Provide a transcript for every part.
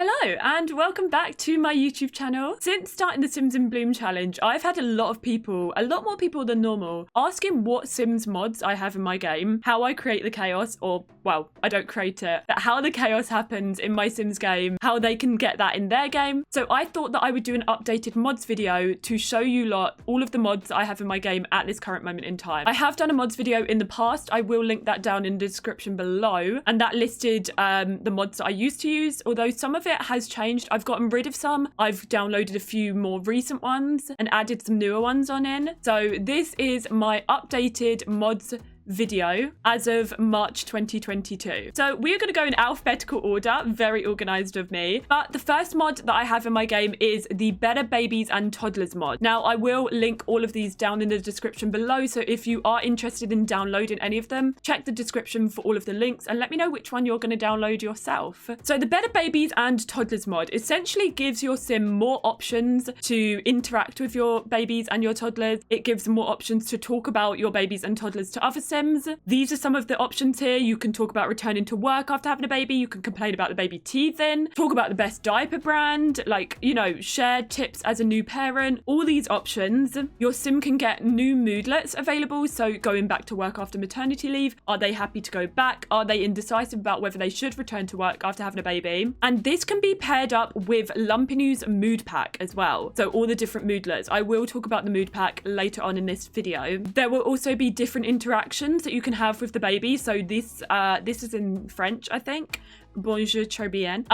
Hello and welcome back to my YouTube channel. Since starting the Sims in Bloom challenge, I've had a lot more people than normal, asking what Sims mods I have in my game, how I create the chaos, or, well, I don't create it, but how the chaos happens in my Sims game, how they can get that in their game. So I thought that I would do an updated mods video to show you lot all of the mods that I have in my game at this current moment in time. I have done a mods video in the past. I will link that down in the description below, and that listed the mods that I used to use, although some of it has changed. I've gotten rid of some. I've downloaded a few more recent ones and added some newer ones on in. So this is my updated mods video as of March 2022. So we're going to go in alphabetical order, very organized of me, but the first mod that I have in my game is the Better Babies and Toddlers mod. Now I will link all of these down in the description below, so if you are interested in downloading any of them, check the description for all of the links and let me know which one you're going to download yourself. So the Better Babies and Toddlers mod essentially gives your sim more options to interact with your babies and your toddlers. It gives more options to talk about your babies and toddlers to other sims. These are some of the options here. You can talk about returning to work after having a baby. You can complain about the baby teething, talk about the best diaper brand, like, you know, share tips as a new parent, all these options. Your sim can get new moodlets available. So going back to work after maternity leave, are they happy to go back? Are they indecisive about whether they should return to work after having a baby? And this can be paired up with Lampanus mood pack as well. So all the different moodlets. I will talk about the mood pack later on in this video. There will also be different interactions that you can have with the baby. So this is in French, I think. Bonjour, très bien.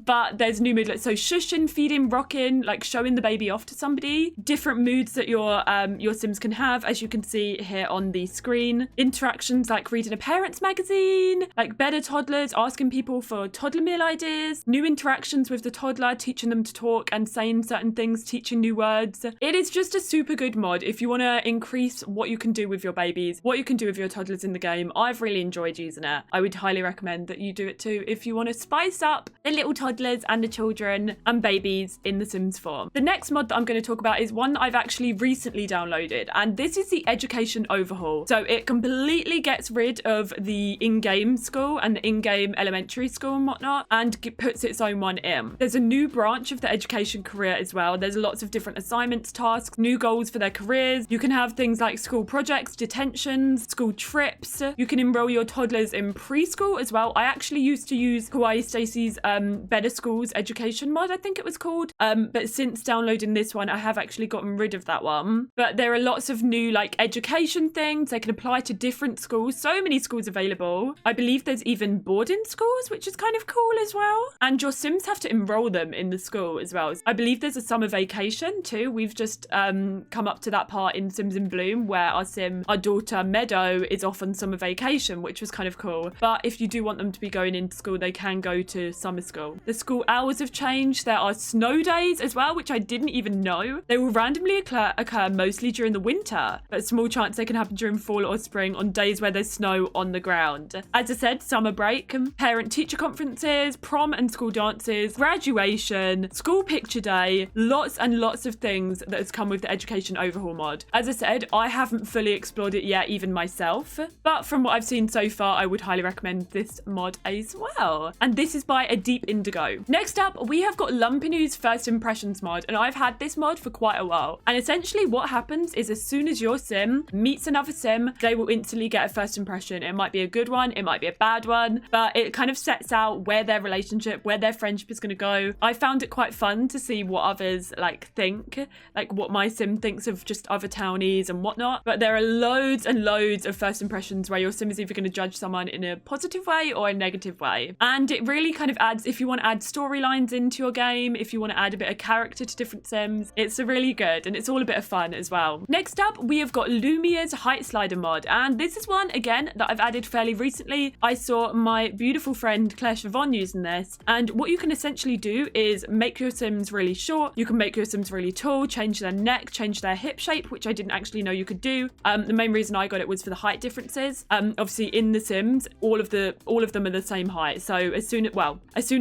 But there's new moodlets. So shushing, feeding, rocking, like showing the baby off to somebody. Different moods that your sims can have, as you can see here on the screen. Interactions like reading a parent's magazine, like better toddlers, asking people for toddler meal ideas. New interactions with the toddler, teaching them to talk and saying certain things, teaching new words. It is just a super good mod if you want to increase what you can do with your babies, what you can do with your toddlers in the game. I've really enjoyed using it. I would highly recommend that you do it too if you want to spice up the little toddlers and the children and babies in the Sims form. The next mod that I'm going to talk about is one that I've actually recently downloaded, and this is the Education Overhaul. So it completely gets rid of the in-game school and the in-game elementary school and whatnot, and puts its own one in. There's a new branch of the education career as well. There's lots of different assignments, tasks, new goals for their careers. You can have things like school projects, detentions, school trips. You can enroll your toddlers in preschool as well. I actually used to use Kawaii Stacy's Better Schools education mod, I think it was called. But since downloading this one, I have actually gotten rid of that one. But there are lots of new like education things. They can apply to different schools. So many schools available. I believe there's even boarding schools, which is kind of cool as well. And your Sims have to enroll them in the school as well. I believe there's a summer vacation too. We've just come up to that part in Sims in Bloom where our daughter Meadow is off on summer vacation, which was kind of cool. But if you do want them to be going into school, they can go to summer school. The school hours have changed. There are snow days as well, which I didn't even know. They will randomly occur mostly during the winter, but small chance they can happen during fall or spring on days where there's snow on the ground. As I said, summer break, parent-teacher conferences, prom and school dances, graduation, school picture day, lots and lots of things that has come with the Education Overhaul mod. As I said, I haven't fully explored it yet, even myself, but from what I've seen so far, I would highly recommend this mod as well. And this is by A Deep Indigo. Next up, we have got Lampanus First Impressions mod, and I've had this mod for quite a while. And essentially what happens is as soon as your sim meets another sim, they will instantly get a first impression. It might be a good one, it might be a bad one, but it kind of sets out where their relationship, where their friendship is going to go. I found it quite fun to see what others think, like what my sim thinks of just other townies and whatnot. But there are loads and loads of first impressions where your sim is either going to judge someone in a positive way or a negative way. And it really kind of adds, if you want to add storylines into your game, if you want to add a bit of character to different sims, it's a really good, and it's all a bit of fun as well. Next up, we have got Lumia's Height Slider mod, and this is one, again, that I've added fairly recently. I saw my beautiful friend Claire Siobhan using this, and what you can essentially do is make your sims really short, you can make your sims really tall, change their neck, change their hip shape, which I didn't actually know you could do. The main reason I got it was for the height differences. Obviously in the Sims, all of them are the same height, so as soon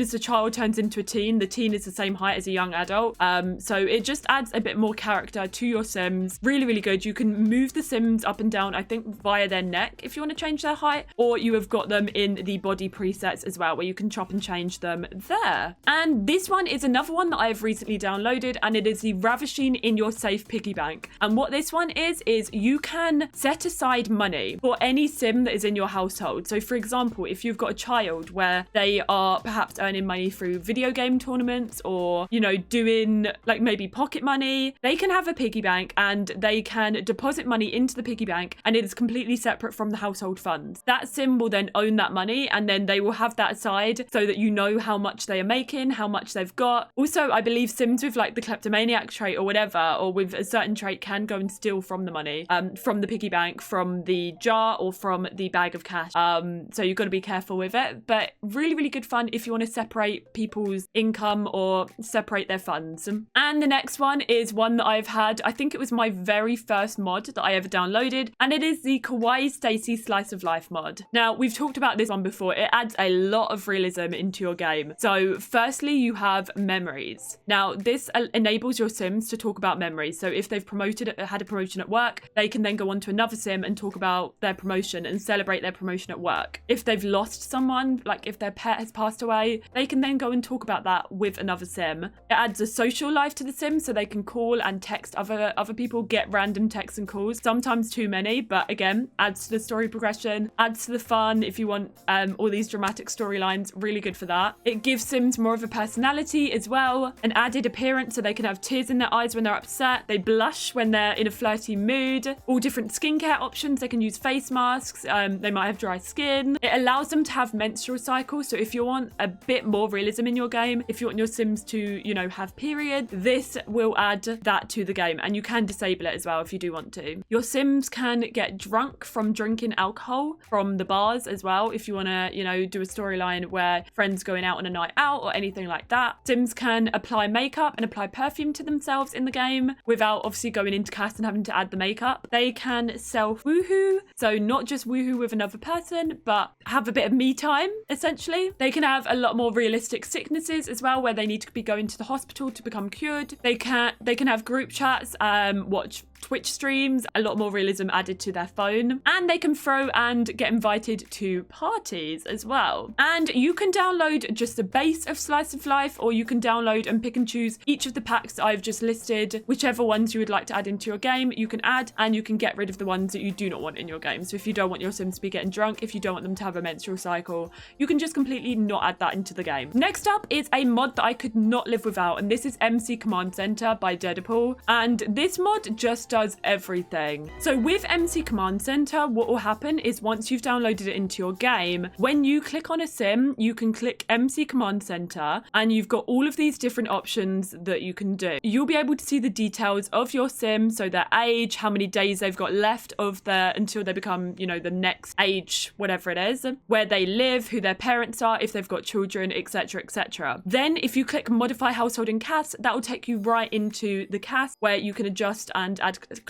as the child turns into a teen, the teen is the same height as a young adult. So it just adds a bit more character to your Sims. Really, really good. You can move the Sims up and down, I think, via their neck if you want to change their height, or you have got them in the body presets as well, where you can chop and change them there. And this one is another one that I have recently downloaded, and it is the Ravishin in your safe piggy bank. And what this one is you can set aside money for any Sim that is in your household. So for example, if you've got a child where they are perhaps earning money through video game tournaments, or, you know, doing like maybe pocket money, they can have a piggy bank and they can deposit money into the piggy bank, and it is completely separate from the household funds. That Sim will then own that money, and then they will have that aside so that you know how much they are making, how much they've got. Also, I believe Sims with like the kleptomaniac trait or whatever, or with a certain trait, can go and steal from the money, from the piggy bank, from the jar, or from the bag of cash. So you've got to be careful with it, but really, really good fun if you want to separate people's income or separate their funds. And the next one is one that I've had, I think it was my very first mod that I ever downloaded, and it is the Kawaii Stacy Slice of Life mod. Now, we've talked about this one before. It adds a lot of realism into your game. So firstly, you have memories. Now, this enables your Sims to talk about memories. So if they've had a promotion at work, they can then go on to another Sim and talk about their promotion and celebrate their promotion at work. If they've lost someone, like if their pet has passed away, they can then go and talk about that with another Sim. It adds a social life to the Sim, so they can call and text other people, get random texts and calls, sometimes too many, but again, adds to the story progression, adds to the fun if you want all these dramatic storylines. Really good for that. It gives Sims more of a personality as well, an added appearance, so they can have tears in their eyes when they're upset, they blush when they're in a flirty mood, all different skincare options. They can use face masks, they might have dry skin. It allows them to have menstrual cycles, so if you want a bit more realism in your game, if you want your Sims to, you know, have period, this will add that to the game, and you can disable it as well if you do want to. Your Sims can get drunk from drinking alcohol from the bars as well, if you want to, you know, do a storyline where friends going out on a night out or anything like that. Sims can apply makeup and apply perfume to themselves in the game without obviously going into cast and having to add the makeup. They can self woohoo, so not just woohoo with another person, but have a bit of me time, essentially. They can have a lot more realistic sicknesses as well, where they need to be going to the hospital to become cured. They can have group chats, watch Twitch streams, a lot more realism added to their phone, and they can throw and get invited to parties as well. And you can download just the base of Slice of Life, or you can download and pick and choose each of the packs that I've just listed. Whichever ones you would like to add into your game, you can add, and you can get rid of the ones that you do not want in your game. So if you don't want your Sims to be getting drunk, if you don't want them to have a menstrual cycle, you can just completely not add that into the game. Next up is a mod that I could not live without, and this is MC Command Center by Deadpool, and this mod just does everything. So with MC Command Center, what will happen is once you've downloaded it into your game, when you click on a Sim, you can click MC Command Center, and you've got all of these different options that you can do. You'll be able to see the details of your Sim, so their age, how many days they've got left of until they become, you know, the next age, whatever it is, where they live, who their parents are, if they've got children, etc, etc. Then if you click modify household and cast, that will take you right into the cast, where you can adjust and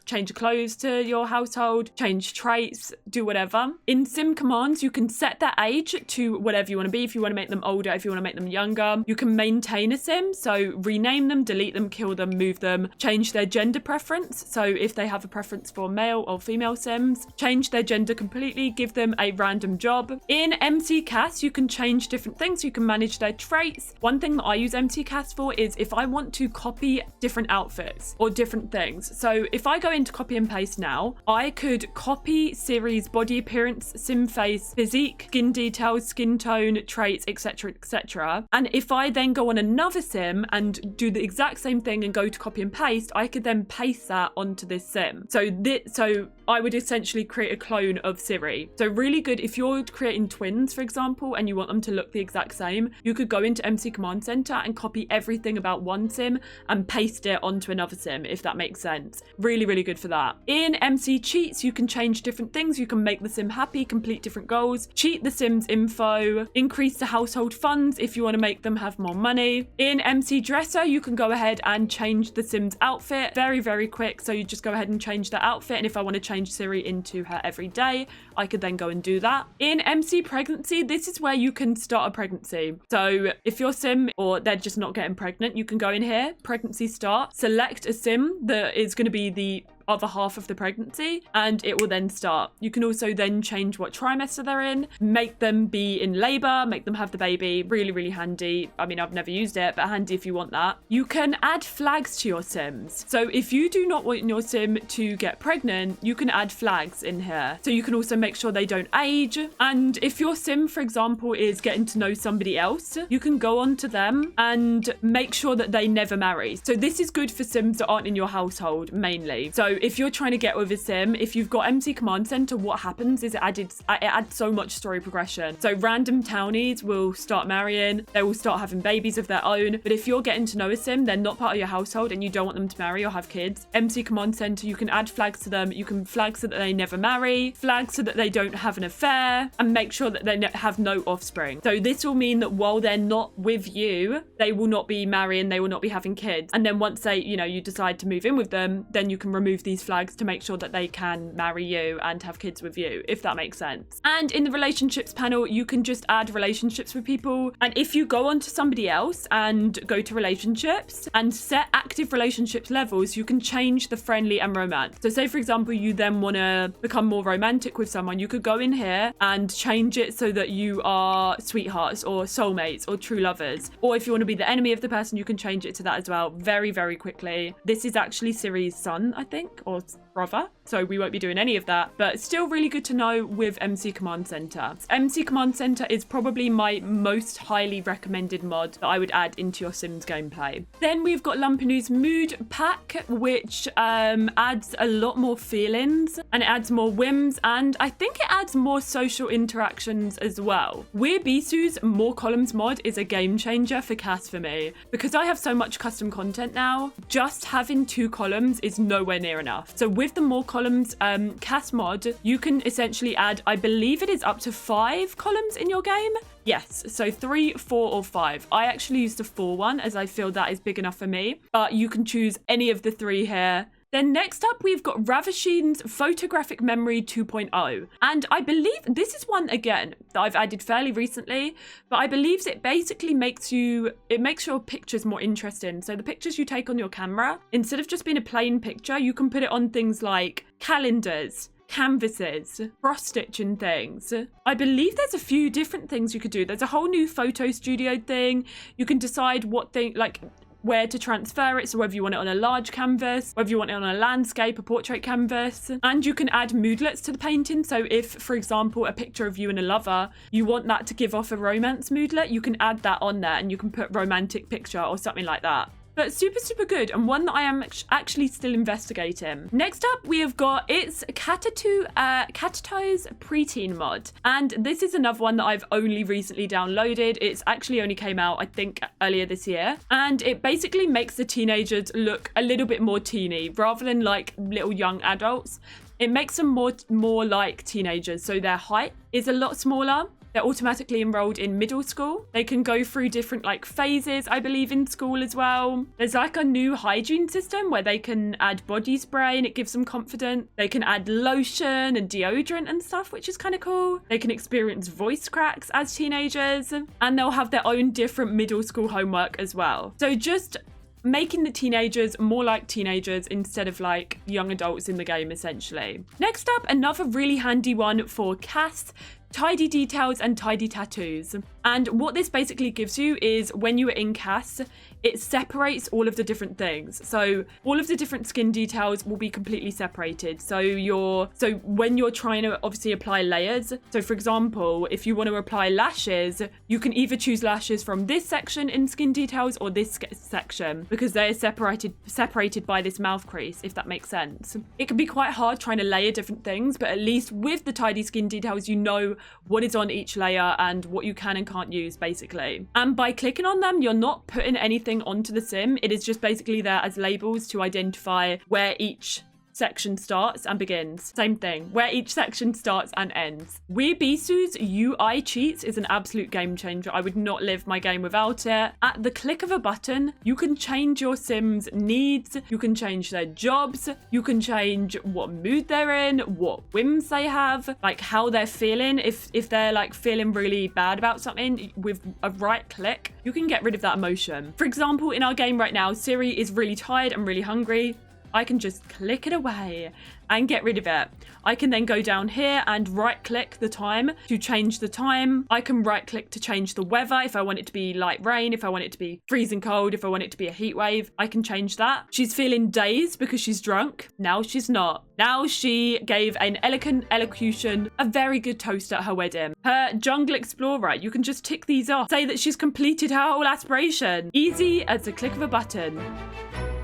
change clothes to your household, change traits, do whatever. In Sim commands, you can set their age to whatever you want to be. If you want to make them older, if you want to make them younger, you can maintain a Sim, so rename them, delete them, kill them, move them, change their gender preference. So if they have a preference for male or female Sims, change their gender completely, give them a random job. In MC Cast, you can change different things. You can manage their traits. One thing that I use MC Cast for is if I want to copy different outfits or different things. So if I go into copy and paste now, I could copy Siri's body appearance, Sim face, physique, skin details, skin tone, traits, etc, etc. And if I then go on another Sim and do the exact same thing and go to copy and paste, I could then paste that onto this Sim. So I would essentially create a clone of Siri. So really good if you're creating twins, for example, and you want them to look the exact same, you could go into MC Command Center and copy everything about one Sim and paste it onto another Sim, if that makes sense. Really, really good for that. In MC Cheats, you can change different things. You can make the sim happy, complete different goals, cheat the sim's info, increase the household funds if you want to make them have more money. In MC Dresser, you can go ahead and change the sim's outfit. Very, very quick. So you just go ahead and change the outfit. And if I want to change Siri into her every day, I could then go and do that. In MC Pregnancy, this is where you can start a pregnancy. So if your sim or they're just not getting pregnant, you can go in here, pregnancy start, select a sim that is going to be the other half of the pregnancy, and it will then start. You can also then change what trimester they're in, make them be in labor, make them have the baby. Really, really handy. I mean, I've never used it, but handy if you want that. You can add flags to your sims. So if you do not want your sim to get pregnant, you can add flags in here. So you can also make sure they don't age. And if your sim, for example, is getting to know somebody else, you can go on to them and make sure that they never marry. So this is good for sims that aren't in your household mainly. So if you're trying to get with a sim, if you've got MC Command Center, what happens is it adds so much story progression. So random townies will start marrying, they will start having babies of their own. But if you're getting to know a sim, they're not part of your household and you don't want them to marry or have kids, MC Command Center, you can add flags to them. You can flag so that they never marry, flag so that they don't have an affair, and make sure that they have no offspring. So this will mean that while they're not with you, they will not be marrying, they will not be having kids. And then once they, you decide to move in with them, then you can remove these flags to make sure that they can marry you and have kids with you, if that makes sense. And in the relationships panel, you can just add relationships with people. And if you go on to somebody else and go to relationships and set active relationships levels, you can change the friendly and romance. So say, for example, you then want to become more romantic with someone, you could go in here and change it so that you are sweethearts or soulmates or true lovers. Or if you want to be the enemy of the person, you can change it to that as well very, very quickly. This is actually Siri's son, I think, or brother, so we won't be doing any of that, but still really good to know with MC Command Center. MC Command Center is probably my most highly recommended mod that I would add into your Sims gameplay. Then we've got Lampanus Mood Pack, which adds a lot more feelings and it adds more whims, and I think it adds more social interactions as well. Wiibisu's More Columns mod is a game changer for Cass for me, because I have so much custom content now. Just having 2 columns is nowhere near enough. So with the More Columns Cass mod, you can essentially add, I believe it is up to 5 columns in your game. Yes, so 3, 4, or 5. I actually used the 4 one as I feel that is big enough for me, but you can choose any of the 3 here. Then next up, we've got Ravishin's Photographic Memory 2.0. And I believe this is one, again, that I've added fairly recently, but I believe it basically makes your pictures more interesting. So the pictures you take on your camera, instead of just being a plain picture, you can put it on things like calendars, canvases, cross stitching things. I believe there's a few different things you could do. There's a whole new photo studio thing. You can decide what thing, like, where to transfer it, so whether you want it on a large canvas, whether you want it on a landscape, a portrait canvas. And you can add moodlets to the painting. So if, for example, a picture of you and a lover, you want that to give off a romance moodlet, you can add that on there and you can put romantic picture or something like that. But super, super good, and one that I am actually still investigating. Next up, we have got Katato's Preteen mod. And this is another one that I've only recently downloaded. It's actually only came out, I think, earlier this year. And it basically makes the teenagers look a little bit more teeny, rather than like little young adults. It makes them more like teenagers, so their height is a lot smaller. They're automatically enrolled in middle school. They can go through different like phases, I believe, in school as well. There's like a new hygiene system where they can add body spray and it gives them confidence. They can add lotion and deodorant and stuff, which is kind of cool. They can experience voice cracks as teenagers, and they'll have their own different middle school homework as well. So just making the teenagers more like teenagers instead of like young adults in the game, essentially. Next up, another really handy one for Cass, tidy details and tidy tattoos. And what this basically gives you is when you are in Cass, it separates all of the different things. So all of the different skin details will be completely separated. So when you're trying to obviously apply layers, so for example, if you want to apply lashes, you can either choose lashes from this section in skin details or this section, because they're separated by this mouth crease, if that makes sense. It can be quite hard trying to layer different things, but at least with the tidy skin details, you know what is on each layer and what you can and can't use, basically. And by clicking on them, you're not putting anything onto the sim. It is just basically there as labels to identify where each section starts and begins. Same thing, where each section starts and ends. Wiibisu's UI cheats is an absolute game changer. I would not live my game without it. At the click of a button, you can change your Sims' needs, you can change their jobs, you can change what mood they're in, what whims they have, like how they're feeling. If they're like feeling really bad about something, with a right click, you can get rid of that emotion. For example, in our game right now, Siri is really tired and really hungry. I can just click it away and get rid of it. I can then go down here and right click the time to change the time. I can right click to change the weather if I want it to be light rain, if I want it to be freezing cold, if I want it to be a heat wave, I can change that. She's feeling dazed because she's drunk. Now she's not. Now she gave an elegant elocution, a very good toast at her wedding. Her jungle explorer, you can just tick these off. Say that she's completed her whole aspiration. Easy as the click of a button.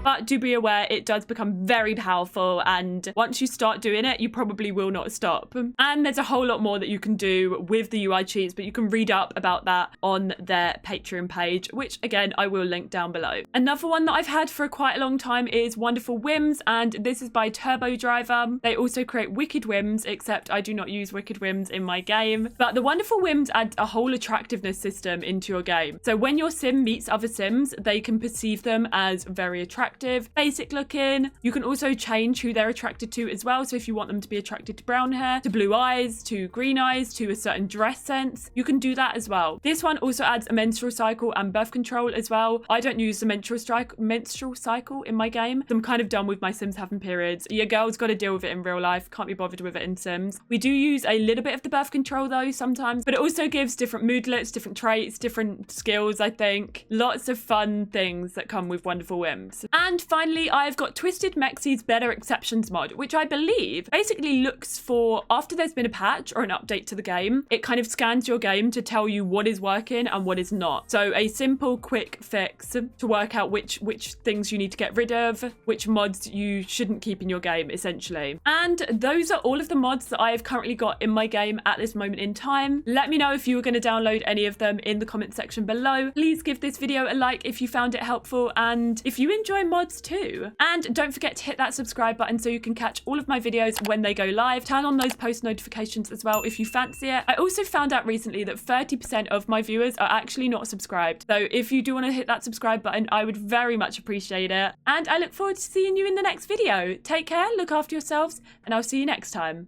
But do be aware, it does become very powerful, and once you start doing it, you probably will not stop. And there's a whole lot more that you can do with the UI cheats, but you can read up about that on their Patreon page, which again, I will link down below. Another one that I've had for quite a long time is Wonderful Whims, and this is by Turbo Driver. They also create Wicked Whims, except I do not use Wicked Whims in my game. But the Wonderful Whims add a whole attractiveness system into your game. So when your sim meets other sims, they can perceive them as very attractive, basic looking. You can also change who they're attracted to as well. So if you want them to be attracted to brown hair, to blue eyes, to green eyes, to a certain dress sense, you can do that as well. This one also adds a menstrual cycle and birth control as well. I don't use the menstrual cycle in my game. I'm kind of done with my Sims having periods. Your girl's got to deal with it in real life. Can't be bothered with it in Sims. We do use a little bit of the birth control though sometimes, but it also gives different moodlets, different traits, different skills, I think. Lots of fun things that come with Wonderful Whims. And finally, I've got Twisted Mexie's Better Exceptions mod, which I believe basically looks for, after there's been a patch or an update to the game, it kind of scans your game to tell you what is working and what is not. So a simple, quick fix to work out which things you need to get rid of, which mods you shouldn't keep in your game, essentially. And those are all of the mods that I have currently got in my game at this moment in time. Let me know if you were going to download any of them in the comment section below. Please give this video a like if you found it helpful, and if you enjoy mods too. And don't forget to hit that subscribe button so you can catch all of my videos when they go live. Turn on those post notifications as well if you fancy it. I also found out recently that 30% of my viewers are actually not subscribed. So if you do want to hit that subscribe button, I would very much appreciate it. And I look forward to seeing you in the next video. Take care, look after yourselves, and I'll see you next time.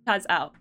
Taz out.